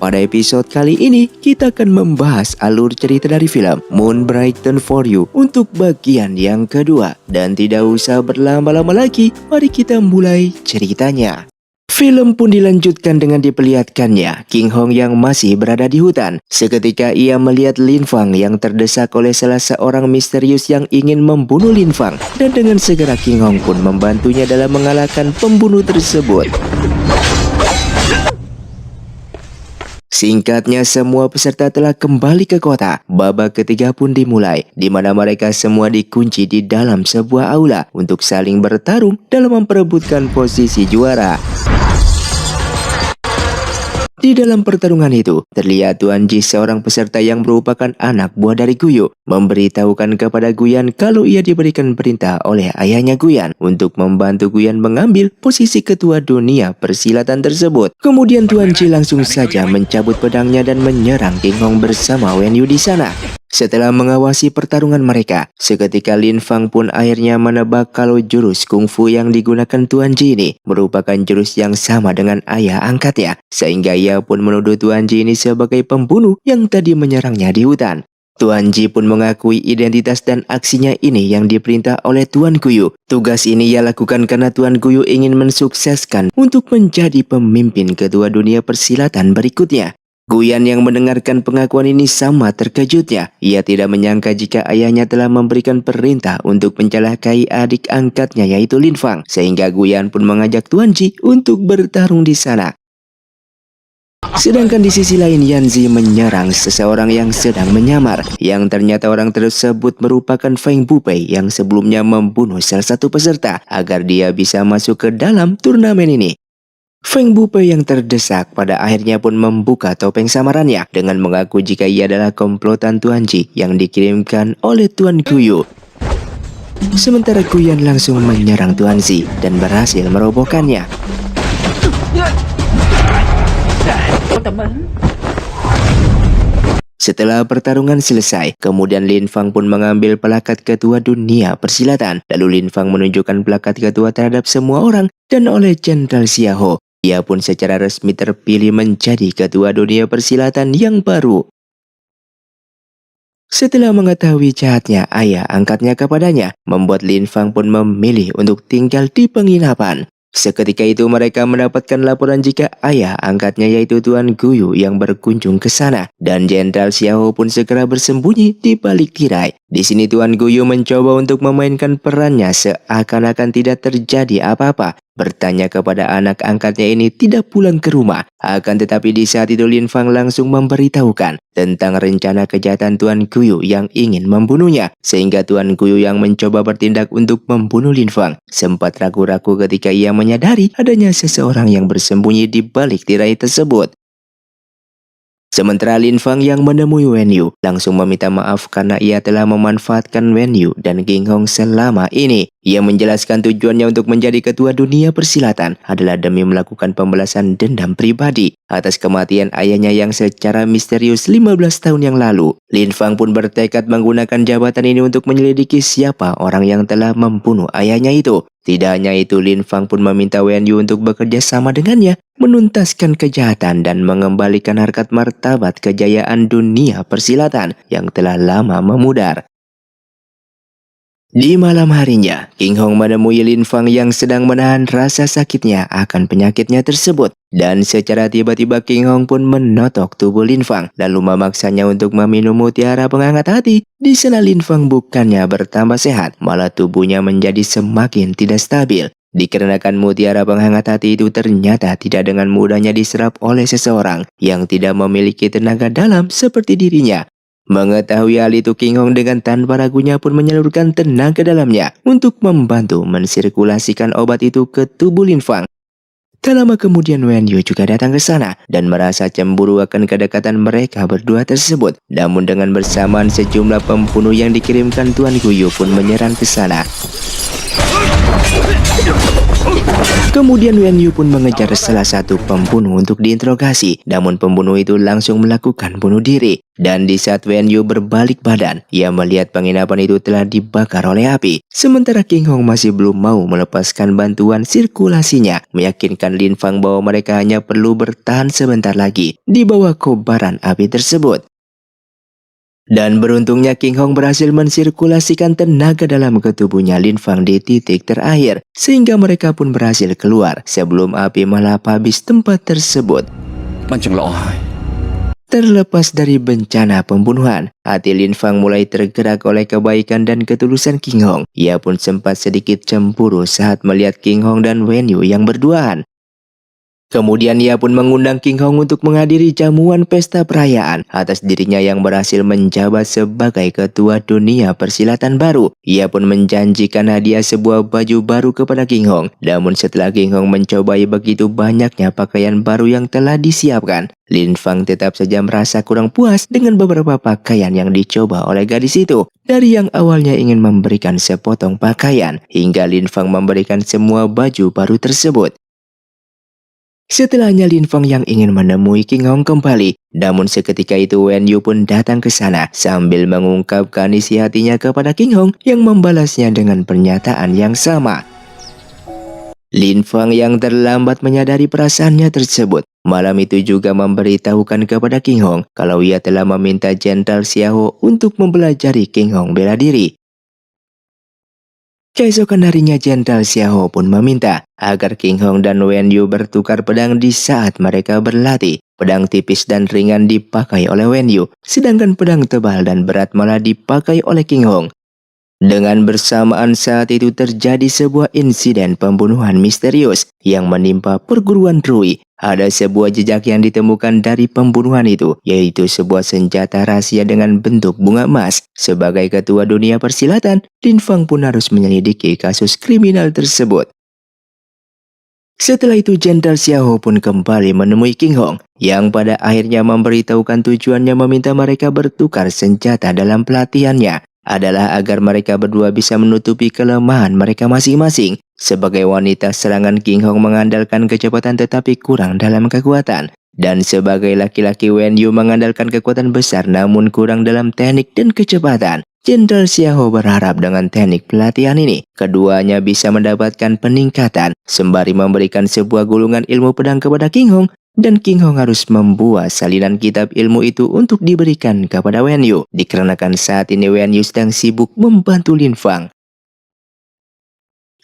Pada episode kali ini, kita akan membahas alur cerita dari film Moon Brighten for You untuk bagian yang kedua. Dan tidak usah berlama-lama lagi, mari kita mulai ceritanya. Film pun dilanjutkan dengan diperlihatkannya King Hong yang masih berada di hutan. Seketika ia melihat Lin Fang yang terdesak oleh salah seorang misterius yang ingin membunuh Lin Fang. Dan dengan segera King Hong pun membantunya dalam mengalahkan pembunuh tersebut. Singkatnya, semua peserta telah kembali ke kota. Babak ketiga pun dimulai, di mana mereka semua dikunci di dalam sebuah aula untuk saling bertarung dalam memperebutkan posisi juara. Di dalam pertarungan itu, terlihat Tuan Ji, seorang peserta yang merupakan anak buah dari Guyu, memberitahukan kepada Guyan kalau ia diberikan perintah oleh ayahnya Guyan untuk membantu Guyan mengambil posisi ketua dunia persilatan tersebut. Kemudian Tuan Ji langsung saja mencabut pedangnya dan menyerang King Hong bersama Wen Yu di sana. Setelah mengawasi pertarungan mereka, seketika Lin Fang pun akhirnya menebak kalau jurus kungfu yang digunakan Tuan Ji ini merupakan jurus yang sama dengan ayah angkatnya, sehingga ia pun menuduh Tuan Ji ini sebagai pembunuh yang tadi menyerangnya di hutan. Tuan Ji pun mengakui identitas dan aksinya ini yang diperintah oleh Tuan Guyu. Tugas ini ia lakukan karena Tuan Guyu ingin mensukseskan untuk menjadi pemimpin ketua dunia persilatan berikutnya. Guyan yang mendengarkan pengakuan ini sama terkejutnya. Ia tidak menyangka jika ayahnya telah memberikan perintah untuk mencelakai adik angkatnya yaitu Lin Fang. Sehingga Guyan pun mengajak Tuan Ji untuk bertarung di sana. Sedangkan di sisi lain, Yanzi menyerang seseorang yang sedang menyamar, yang ternyata orang tersebut merupakan Feng Bupei yang sebelumnya membunuh salah satu peserta agar dia bisa masuk ke dalam turnamen ini. Feng Bupei yang terdesak pada akhirnya pun membuka topeng samarannya dengan mengaku jika ia adalah komplotan Tuan Ji yang dikirimkan oleh Tuan Guyu. Sementara Guyan langsung menyerang Tuan Ji dan berhasil merobohkannya. Setelah pertarungan selesai, kemudian Lin Fang pun mengambil pelakat ketua dunia persilatan. Lalu Lin Fang menunjukkan pelakat ketua terhadap semua orang dan oleh Jenderal Xiaohu. Ia pun secara resmi terpilih menjadi ketua dunia persilatan yang baru. Setelah mengetahui jahatnya ayah angkatnya kepadanya, membuat Lin Fang pun memilih untuk tinggal di penginapan. Seketika itu mereka mendapatkan laporan jika ayah angkatnya yaitu Tuan Guyu yang berkunjung ke sana, dan Jenderal Xiaohu pun segera bersembunyi di balik tirai. Di sini Tuan Guyu mencoba untuk memainkan perannya seakan-akan tidak terjadi apa-apa, bertanya kepada anak angkatnya ini tidak pulang ke rumah. Akan tetapi di saat itu Lin Fang langsung memberitahukan tentang rencana kejahatan Tuan Guyu yang ingin membunuhnya, sehingga Tuan Guyu yang mencoba bertindak untuk membunuh Lin Fang sempat ragu-ragu ketika ia menyadari adanya seseorang yang bersembunyi di balik tirai tersebut. Sementara Lin Fang yang menemui Wen Yu langsung meminta maaf karena ia telah memanfaatkan Wen Yu dan King Hong selama ini. Ia menjelaskan tujuannya untuk menjadi ketua dunia persilatan adalah demi melakukan pembalasan dendam pribadi atas kematian ayahnya yang secara misterius 15 tahun yang lalu. Lin Fang pun bertekad menggunakan jabatan ini untuk menyelidiki siapa orang yang telah membunuh ayahnya itu. Tidak hanya itu, Lin Fang pun meminta Wen Yu untuk bekerja sama dengannya, menuntaskan kejahatan dan mengembalikan harkat martabat kejayaan dunia persilatan yang telah lama memudar. Di malam harinya, King Hong menemui Lin Fang yang sedang menahan rasa sakitnya akan penyakitnya tersebut. Dan secara tiba-tiba King Hong pun menotok tubuh Lin Fang, lalu memaksanya untuk meminum mutiara penghangat hati. Di sana Lin Fang bukannya bertambah sehat, malah tubuhnya menjadi semakin tidak stabil. Dikarenakan mutiara penghangat hati itu ternyata tidak dengan mudahnya diserap oleh seseorang yang tidak memiliki tenaga dalam seperti dirinya. Mengetahui hal itu, King Hong dengan tanpa ragunya pun menyalurkan tenaga dalamnya untuk membantu mensirkulasikan obat itu ke tubuh Lin Fang. Tak lama kemudian Wen Yu juga datang ke sana dan merasa cemburu akan kedekatan mereka berdua tersebut. Namun dengan bersamaan sejumlah pembunuh yang dikirimkan Tuan Guyu pun menyerang ke sana. Kemudian Wen Yu pun mengejar salah satu pembunuh untuk diinterogasi, namun pembunuh itu langsung melakukan bunuh diri. Dan di saat Wen Yu berbalik badan, ia melihat penginapan itu telah dibakar oleh api. Sementara King Hong masih belum mau melepaskan bantuan sirkulasinya, meyakinkan Lin Fang bahwa mereka hanya perlu bertahan sebentar lagi di bawah kobaran api tersebut. Dan beruntungnya King Hong berhasil mensirkulasikan tenaga dalam ke tubuhnya Lin Fang di titik terakhir, sehingga mereka pun berhasil keluar sebelum api melahap habis tempat tersebut. Terlepas dari bencana pembunuhan, hati Lin Fang mulai tergerak oleh kebaikan dan ketulusan King Hong. Ia pun sempat sedikit cemburu saat melihat King Hong dan Wen Yu yang berduaan. Kemudian ia pun mengundang King Hong untuk menghadiri jamuan pesta perayaan atas dirinya yang berhasil menjabat sebagai ketua dunia persilatan baru. Ia pun menjanjikan hadiah sebuah baju baru kepada King Hong. Namun setelah King Hong mencobai begitu banyaknya pakaian baru yang telah disiapkan, Lin Fang tetap saja merasa kurang puas dengan beberapa pakaian yang dicoba oleh gadis itu. Dari yang awalnya ingin memberikan sepotong pakaian, hingga Lin Fang memberikan semua baju baru tersebut. Setelahnya Lin Fang yang ingin menemui King Hong kembali, namun seketika itu Wen Yu pun datang ke sana sambil mengungkapkan isi hatinya kepada King Hong yang membalasnya dengan pernyataan yang sama. Lin Fang yang terlambat menyadari perasaannya tersebut, malam itu juga memberitahukan kepada King Hong kalau ia telah meminta Jenderal Xiao untuk mempelajari King Hong bela diri. Keesokan harinya Jenderal Xiao pun meminta agar King Hong dan Wen Yu bertukar pedang di saat mereka berlatih. Pedang tipis dan ringan dipakai oleh Wen Yu, sedangkan pedang tebal dan berat malah dipakai oleh King Hong. Dengan bersamaan saat itu terjadi sebuah insiden pembunuhan misterius yang menimpa perguruan Rui. Ada sebuah jejak yang ditemukan dari pembunuhan itu, yaitu sebuah senjata rahasia dengan bentuk bunga emas. Sebagai ketua dunia persilatan, Lin Fang pun harus menyelidiki kasus kriminal tersebut. Setelah itu Jenderal Xiao pun kembali menemui King Hong, yang pada akhirnya memberitahukan tujuannya meminta mereka bertukar senjata dalam pelatihannya adalah agar mereka berdua bisa menutupi kelemahan mereka masing-masing. Sebagai wanita, serangan King Hong mengandalkan kecepatan tetapi kurang dalam kekuatan. Dan sebagai laki-laki, Wen Yu mengandalkan kekuatan besar namun kurang dalam teknik dan kecepatan. Jenderal Xiao berharap dengan teknik pelatihan ini, keduanya bisa mendapatkan peningkatan sembari memberikan sebuah gulungan ilmu pedang kepada King Hong. Dan King Hong harus membuat salinan kitab ilmu itu untuk diberikan kepada Wen Yu, dikarenakan saat ini Wen Yu sedang sibuk membantu Lin Fang.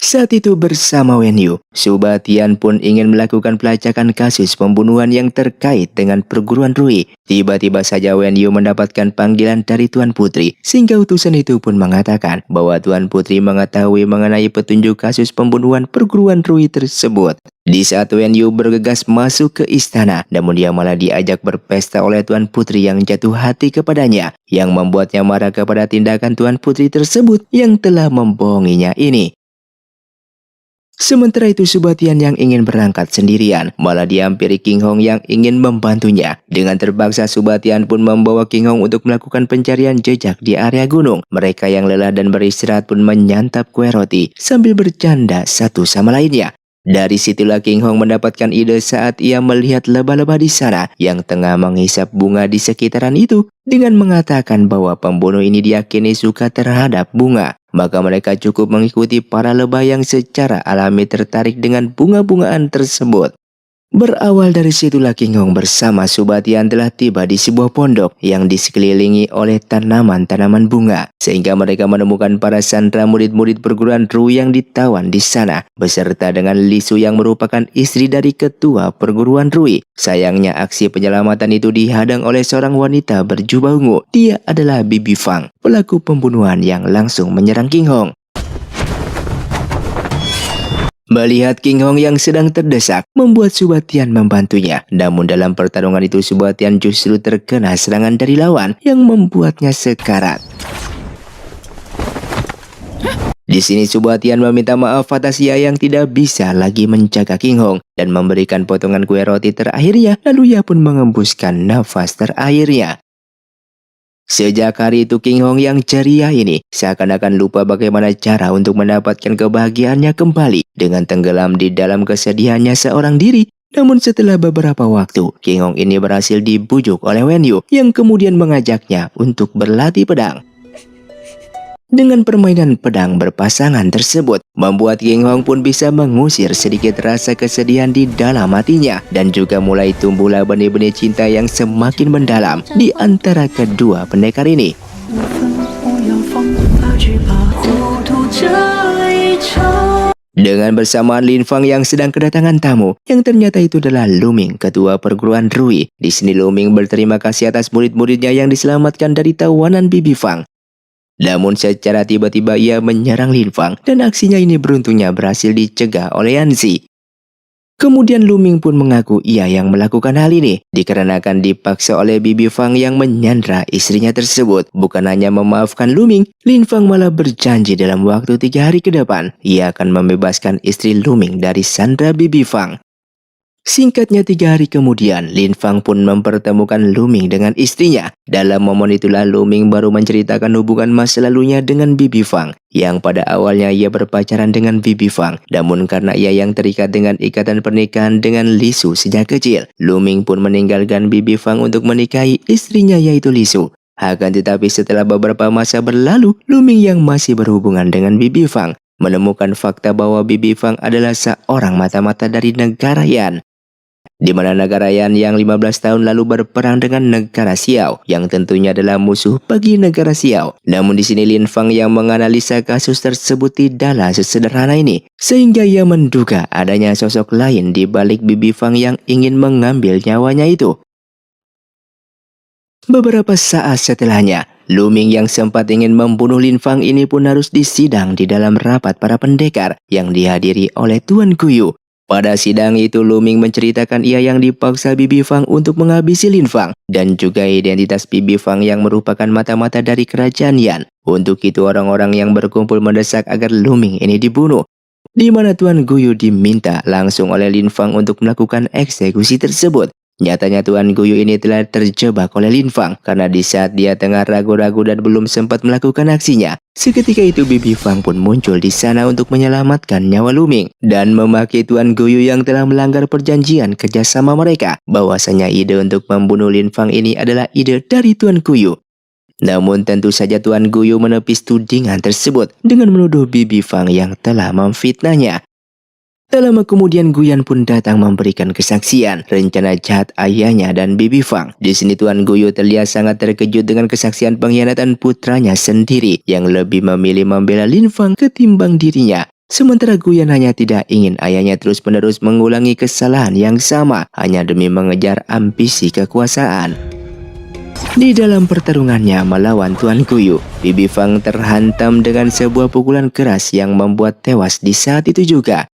Saat itu bersama Wen Yu, Su Batian pun ingin melakukan pelacakan kasus pembunuhan yang terkait dengan perguruan Rui. Tiba-tiba saja Wen Yu mendapatkan panggilan dari Tuan Putri, sehingga utusan itu pun mengatakan bahwa Tuan Putri mengetahui mengenai petunjuk kasus pembunuhan perguruan Rui tersebut. Di saat Wen Yu bergegas masuk ke istana, namun dia malah diajak berpesta oleh Tuan Putri yang jatuh hati kepadanya, yang membuatnya marah kepada tindakan Tuan Putri tersebut yang telah membohonginya ini. Sementara itu Su Batian yang ingin berangkat sendirian malah dihampiri King Hong yang ingin membantunya. Dengan terpaksa Su Batian pun membawa King Hong untuk melakukan pencarian jejak di area gunung. Mereka yang lelah dan beristirahat pun menyantap kue roti sambil bercanda satu sama lainnya. Dari situlah King Hong mendapatkan ide saat ia melihat lebah-lebah di sana yang tengah menghisap bunga di sekitaran itu, dengan mengatakan bahwa pembunuh ini diyakini suka terhadap bunga. Maka mereka cukup mengikuti para lebah yang secara alami tertarik dengan bunga-bungaan tersebut. Berawal dari situlah King Hong bersama Su Batian telah tiba di sebuah pondok yang disekelilingi oleh tanaman-tanaman bunga, sehingga mereka menemukan para sandera murid-murid perguruan Rui yang ditawan di sana, beserta dengan Li Su yang merupakan istri dari ketua perguruan Rui. Sayangnya aksi penyelamatan itu dihadang oleh seorang wanita berjubah ungu. Dia adalah Bibi Fang, pelaku pembunuhan yang langsung menyerang King Hong. Melihat King Hong yang sedang terdesak, membuat Su Batian membantunya. Namun dalam pertarungan itu Su Batian justru terkena serangan dari lawan yang membuatnya sekarat. Di sini Su Batian meminta maaf atas ia yang tidak bisa lagi menjaga King Hong dan memberikan potongan kue roti terakhirnya, lalu ia pun mengembuskan nafas terakhirnya. Sejak hari itu King Hong yang ceria ini seakan-akan lupa bagaimana cara untuk mendapatkan kebahagiaannya kembali dengan tenggelam di dalam kesedihannya seorang diri. Namun setelah beberapa waktu, King Hong ini berhasil dibujuk oleh Wen Yu yang kemudian mengajaknya untuk berlatih pedang. Dengan permainan pedang berpasangan tersebut, membuat King Hong pun bisa mengusir sedikit rasa kesedihan di dalam hatinya dan juga mulai tumbuhlah benih-benih cinta yang semakin mendalam di antara kedua pendekar ini. Dengan bersamaan Lin Fang yang sedang kedatangan tamu, yang ternyata itu adalah Lu Ming, ketua perguruan Rui. Di sini Lu Ming berterima kasih atas murid-muridnya yang diselamatkan dari tawanan Bibi Fang. Namun secara tiba-tiba ia menyerang Lin Fang dan aksinya ini beruntungnya berhasil dicegah oleh Yanzi. Kemudian Lu Ming pun mengaku ia yang melakukan hal ini dikarenakan dipaksa oleh Bibi Fang yang menyandra istrinya tersebut. Bukan hanya memaafkan Lu Ming, Lin Fang malah berjanji dalam waktu 3 hari ke depan ia akan membebaskan istri Lu Ming dari sandra Bibi Fang. Singkatnya 3 hari kemudian, Lin Fang pun mempertemukan Lu Ming dengan istrinya. Dalam momen itulah Lu Ming baru menceritakan hubungan masa lalunya dengan Bibi Fang, yang pada awalnya ia berpacaran dengan Bibi Fang. Namun karena ia yang terikat dengan ikatan pernikahan dengan Li Su sejak kecil, Lu Ming pun meninggalkan Bibi Fang untuk menikahi istrinya yaitu Li Su. Akan tetapi setelah beberapa masa berlalu, Lu Ming yang masih berhubungan dengan Bibi Fang menemukan fakta bahwa Bibi Fang adalah seorang mata-mata dari negara Yan, di mana negara Yan yang 15 tahun lalu berperang dengan negara Xiao yang tentunya adalah musuh bagi negara Xiao. Namun di sini Lin Fang yang menganalisa kasus tersebut tidaklah sesederhana ini, sehingga ia menduga adanya sosok lain di balik Bibi Fang yang ingin mengambil nyawanya itu. Beberapa saat setelahnya, Lu Ming yang sempat ingin membunuh Lin Fang ini pun harus disidang di dalam rapat para pendekar yang dihadiri oleh Tuan Guyu. Pada sidang itu Lu Ming menceritakan ia yang dipaksa Bibi Fang untuk menghabisi Lin Fang dan juga identitas Bibi Fang yang merupakan mata-mata dari kerajaan Yan. Untuk itu orang-orang yang berkumpul mendesak agar Lu Ming ini dibunuh, di mana Tuan Guyu diminta langsung oleh Lin Fang untuk melakukan eksekusi tersebut. Nyatanya Tuan Guyu ini telah terjebak oleh Lin Fang karena di saat dia tengah ragu-ragu dan belum sempat melakukan aksinya, seketika itu Bibi Fang pun muncul di sana untuk menyelamatkan nyawa Lu Ming dan memaki Tuan Guyu yang telah melanggar perjanjian kerjasama mereka bahwasanya ide untuk membunuh Lin Fang ini adalah ide dari Tuan Guyu. Namun tentu saja Tuan Guyu menepis tudingan tersebut dengan menuduh Bibi Fang yang telah memfitnahnya. Tak lama kemudian Guyan pun datang memberikan kesaksian rencana jahat ayahnya dan Bibi Fang. Di sini Tuan Guyu terlihat sangat terkejut dengan kesaksian pengkhianatan putranya sendiri yang lebih memilih membela Lin Fang ketimbang dirinya. Sementara Guyan hanya tidak ingin ayahnya terus-menerus mengulangi kesalahan yang sama hanya demi mengejar ambisi kekuasaan. Di dalam pertarungannya melawan Tuan Guyu, Bibi Fang terhantam dengan sebuah pukulan keras yang membuat tewas di saat itu juga.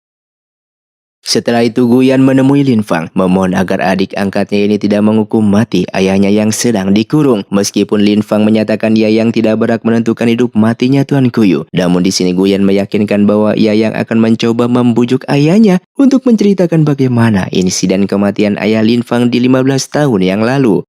Setelah itu Guyan menemui Lin Fang, memohon agar adik angkatnya ini tidak menghukum mati ayahnya yang sedang dikurung. Meskipun Lin Fang menyatakan ia yang tidak berhak menentukan hidup matinya Tuan Guyu, namun di sini Guyan meyakinkan bahwa ia yang akan mencoba membujuk ayahnya untuk menceritakan bagaimana insiden kematian ayah Lin Fang di 15 tahun yang lalu.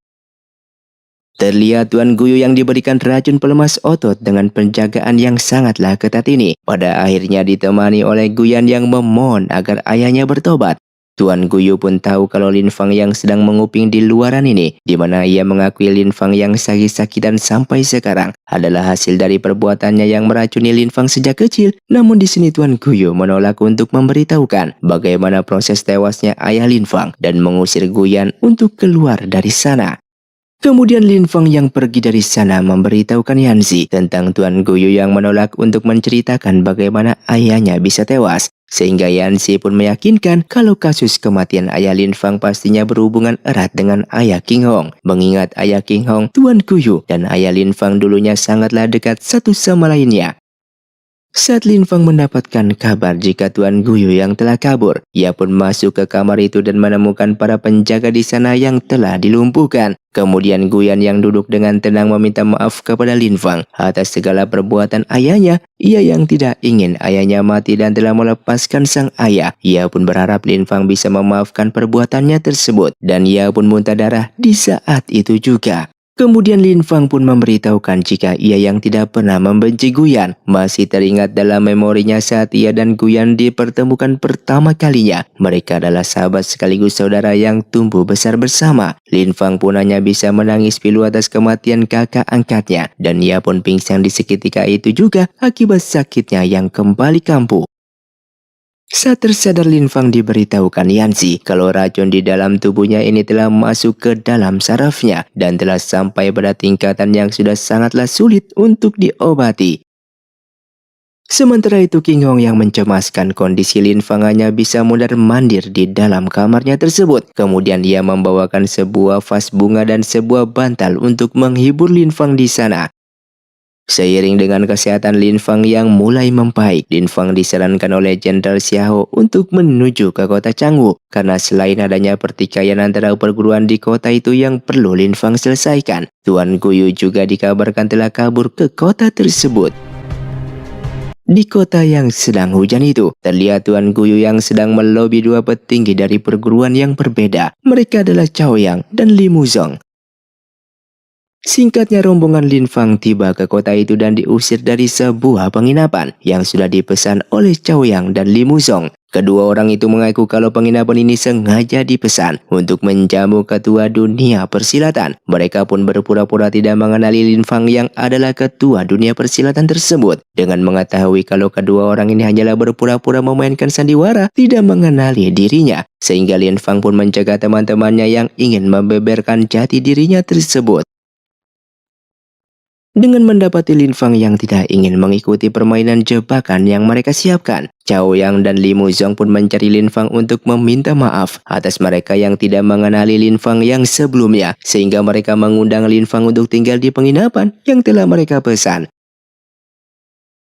Terlihat Tuan Guyu yang diberikan racun pelemas otot dengan penjagaan yang sangatlah ketat ini pada akhirnya ditemani oleh Guyan yang memohon agar ayahnya bertobat. Tuan Guyu pun tahu kalau Lin Fang yang sedang menguping di luaran ini, di mana ia mengakui Lin Fang yang sakit-sakitan sampai sekarang adalah hasil dari perbuatannya yang meracuni Lin Fang sejak kecil. Namun di sini Tuan Guyu menolak untuk memberitahukan bagaimana proses tewasnya ayah Lin Fang dan mengusir Guyan untuk keluar dari sana. Kemudian Lin Fang yang pergi dari sana memberitahukan Yanzi tentang Tuan Guyu yang menolak untuk menceritakan bagaimana ayahnya bisa tewas. Sehingga Yanzi pun meyakinkan kalau kasus kematian ayah Lin Fang pastinya berhubungan erat dengan ayah King Hong. Mengingat ayah King Hong, Tuan Guyu, dan ayah Lin Fang dulunya sangatlah dekat satu sama lainnya. Saat Lin Fang mendapatkan kabar jika Tuan Guyu yang telah kabur, ia pun masuk ke kamar itu dan menemukan para penjaga di sana yang telah dilumpuhkan. Kemudian Guyan yang duduk dengan tenang meminta maaf kepada Lin Fang atas segala perbuatan ayahnya. Ia yang tidak ingin ayahnya mati dan telah melepaskan sang ayah. Ia pun berharap Lin Fang bisa memaafkan perbuatannya tersebut dan ia pun muntah darah di saat itu juga. Kemudian Lin Fang pun memberitahukan jika ia yang tidak pernah membenci Guyan masih teringat dalam memorinya saat ia dan Guyan dipertemukan pertama kalinya. Mereka adalah sahabat sekaligus saudara yang tumbuh besar bersama. Lin Fang pun hanya bisa menangis pilu atas kematian kakak angkatnya, dan ia pun pingsan di seketika itu juga akibat sakitnya yang kembali kambuh. Saat tersadar, Lin Fang diberitahukan Yanzi kalau racun di dalam tubuhnya ini telah masuk ke dalam sarafnya dan telah sampai pada tingkatan yang sudah sangatlah sulit untuk diobati. Sementara itu King Hong yang mencemaskan kondisi Lin Fang hanya bisa mondar-mandir di dalam kamarnya tersebut. Kemudian dia membawakan sebuah vas bunga dan sebuah bantal untuk menghibur Lin Fang di sana. Seiring dengan kesehatan Lin Fang yang mulai membaik, Lin Fang disarankan oleh Jenderal Xiao untuk menuju ke kota Cangwu karena selain adanya pertikaian antara perguruan di kota itu yang perlu Lin Fang selesaikan, Tuan Guyu juga dikabarkan telah kabur ke kota tersebut. Di kota yang sedang hujan itu, terlihat Tuan Guyu yang sedang melobi dua petinggi dari perguruan yang berbeda. Mereka adalah Cao Yang dan Li Muzong. Singkatnya, rombongan Lin Fang tiba ke kota itu dan diusir dari sebuah penginapan yang sudah dipesan oleh Cao Yang dan Li Muzong. Kedua orang itu mengaku kalau penginapan ini sengaja dipesan untuk menjamu ketua dunia persilatan. Mereka pun berpura-pura tidak mengenali Lin Fang yang adalah ketua dunia persilatan tersebut. Dengan mengetahui kalau kedua orang ini hanyalah berpura-pura memainkan sandiwara, tidak mengenali dirinya, sehingga Lin Fang pun mencegah teman-temannya yang ingin membeberkan jati dirinya tersebut. Dengan mendapati Lin Fang yang tidak ingin mengikuti permainan jebakan yang mereka siapkan, Cao Yang dan Li Muzong pun mencari Lin Fang untuk meminta maaf atas mereka yang tidak mengenali Lin Fang yang sebelumnya, sehingga mereka mengundang Lin Fang untuk tinggal di penginapan yang telah mereka pesan.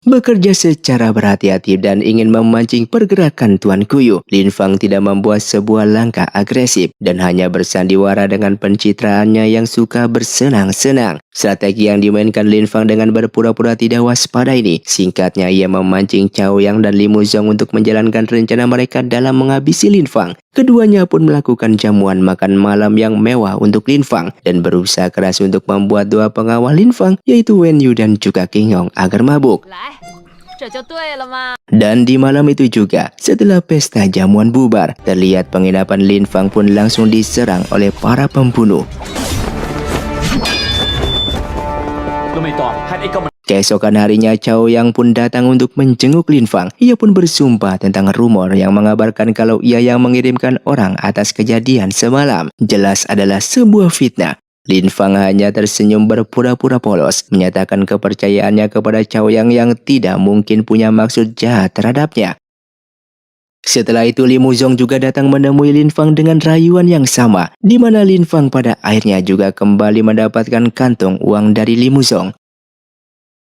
Bekerja secara berhati-hati dan ingin memancing pergerakan Tuan Guyu, Lin Fang tidak membuat sebuah langkah agresif dan hanya bersandiwara dengan pencitraannya yang suka bersenang-senang. Strategi yang dimainkan Lin Fang dengan berpura-pura tidak waspada ini, singkatnya ia memancing Cao Yang dan Li Muzong untuk menjalankan rencana mereka dalam menghabisi Lin Fang. Keduanya pun melakukan jamuan makan malam yang mewah untuk Lin Fang dan berusaha keras untuk membuat dua pengawal Lin Fang, yaitu Wen Yu dan juga King Hong, agar mabuk. Dan di malam itu juga, setelah pesta jamuan bubar, terlihat penginapan Lin Fang pun langsung diserang oleh para pembunuh. Keesokan harinya, Cao Yang pun datang untuk menjenguk Lin Fang. Ia pun bersumpah tentang rumor yang mengabarkan kalau ia yang mengirimkan orang atas kejadian semalam. Jelas adalah sebuah fitnah. Lin Fang hanya tersenyum berpura-pura polos, menyatakan kepercayaannya kepada Cao Yang yang tidak mungkin punya maksud jahat terhadapnya. Setelah itu Li Muzong juga datang menemui Lin Fang dengan rayuan yang sama, di mana Lin Fang pada akhirnya juga kembali mendapatkan kantong uang dari Li Muzong.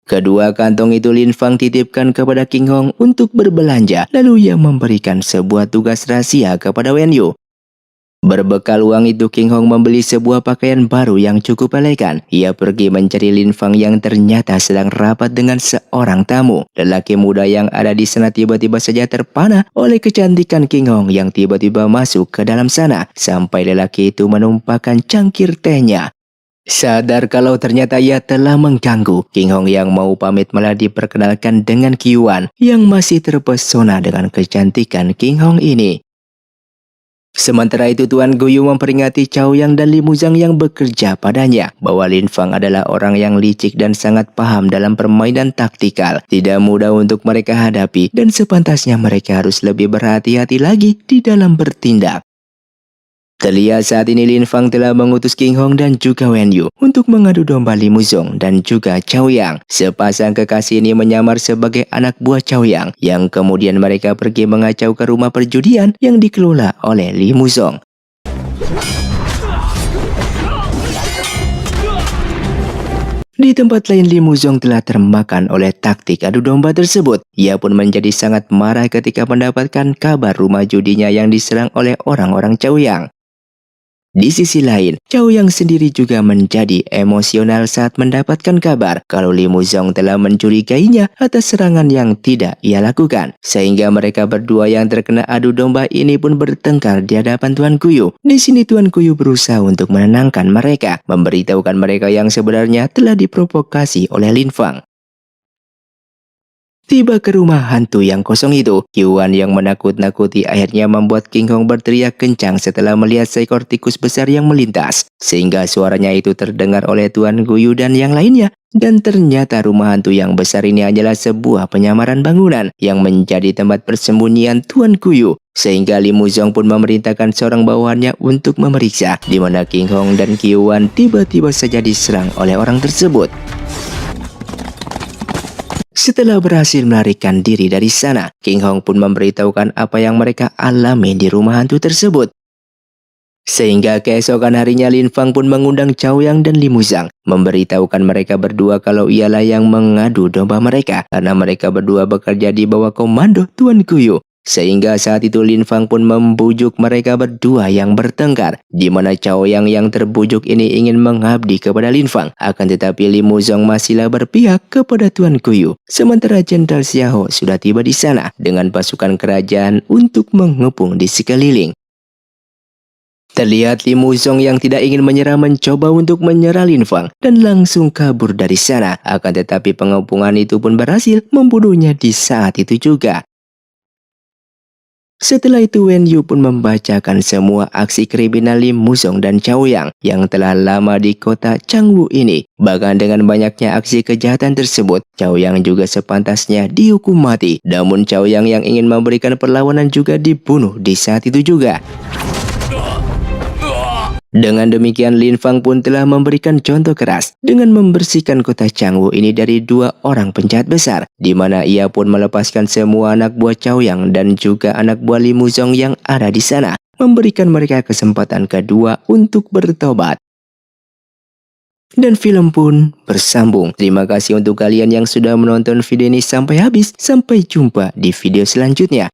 Kedua kantong itu Lin Fang titipkan kepada King Hong untuk berbelanja, lalu ia memberikan sebuah tugas rahasia kepada Wen Yu. Berbekal uang itu, King Hong membeli sebuah pakaian baru yang cukup elegan. Ia pergi mencari Lin Fang yang ternyata sedang rapat dengan seorang tamu. Lelaki muda yang ada di sana tiba-tiba saja terpana oleh kecantikan King Hong yang tiba-tiba masuk ke dalam sana, sampai lelaki itu menumpahkan cangkir tehnya. Sadar kalau ternyata ia telah mengganggu, King Hong yang mau pamit malah diperkenalkan dengan Kyuan yang masih terpesona dengan kecantikan King Hong ini. Sementara itu Tuan Guyu memperingati Cao Yang dan Li Muzong yang bekerja padanya bahwa Lin Fang adalah orang yang licik dan sangat paham dalam permainan taktikal. Tidak mudah untuk mereka hadapi dan sepantasnya mereka harus lebih berhati-hati lagi di dalam bertindak. Terlihat saat ini Lin Fang telah mengutus King Hong dan juga Wen Yu untuk mengadu domba Li Muzong dan juga Cao Yang. Sepasang kekasih ini menyamar sebagai anak buah Cao Yang, yang kemudian mereka pergi mengacau ke rumah perjudian yang dikelola oleh Li Muzong. Di tempat lain, Li Muzong telah termakan oleh taktik adu domba tersebut. Ia pun menjadi sangat marah ketika mendapatkan kabar rumah judinya yang diserang oleh orang-orang Cao Yang. Di sisi lain, Chao Yang sendiri juga menjadi emosional saat mendapatkan kabar kalau Li Muzong telah mencurigainya atas serangan yang tidak ia lakukan. Sehingga mereka berdua yang terkena adu domba ini pun bertengkar di hadapan Tuan Kuyu. Di sini Tuan Kuyu berusaha untuk menenangkan mereka, memberitahukan mereka yang sebenarnya telah diprovokasi oleh Lin Fang. Tiba ke rumah hantu yang kosong itu, Yuan yang menakut-nakuti akhirnya membuat King Kong berteriak kencang setelah melihat seekor tikus besar yang melintas. Sehingga suaranya itu terdengar oleh Tuan Guyu dan yang lainnya. Dan ternyata rumah hantu yang besar ini hanyalah sebuah penyamaran bangunan yang menjadi tempat persembunyian Tuan Guyu. Sehingga Li Muzong pun memerintahkan seorang bawahannya untuk memeriksa, di mana King Kong dan Yuan tiba-tiba saja diserang oleh orang tersebut. Setelah berhasil melarikan diri dari sana, King Kong pun memberitahukan apa yang mereka alami di rumah hantu tersebut. Sehingga keesokan harinya Lin Fang pun mengundang Chao Yang dan Li Muzang, memberitahukan mereka berdua kalau ialah yang mengadu domba mereka karena mereka berdua bekerja di bawah komando Tuan Kuyu. Sehingga saat itu Lin Fang pun membujuk mereka berdua yang bertengkar, di mana Chao yang terbujuk ini ingin mengabdi kepada Lin Fang, akan tetapi Li Muzong masihlah berpihak kepada Tuan Kuyu. Sementara Jenderal Xiao sudah tiba di sana dengan pasukan kerajaan untuk mengepung di sekeliling. Terlihat Li Muzong yang tidak ingin menyerah mencoba untuk menyerang Lin Fang dan langsung kabur dari sana. Akan tetapi pengepungan itu pun berhasil membunuhnya di saat itu juga. Setelah itu Wen Yu pun membacakan semua aksi kriminal Li Muzong dan Chao Yang telah lama di kota Changwu ini. Bahkan dengan banyaknya aksi kejahatan tersebut, Chao Yang juga sepantasnya dihukum mati. Namun Chao Yang ingin memberikan perlawanan juga dibunuh di saat itu juga. Dengan demikian Lin Fang pun telah memberikan contoh keras dengan membersihkan kota Changwu ini dari dua orang penjahat besar, di mana ia pun melepaskan semua anak buah Chao Yang dan juga anak buah Li Muzong yang ada di sana, memberikan mereka kesempatan kedua untuk bertobat. Dan film pun bersambung. Terima kasih untuk kalian yang sudah menonton video ini sampai habis. Sampai jumpa di video selanjutnya.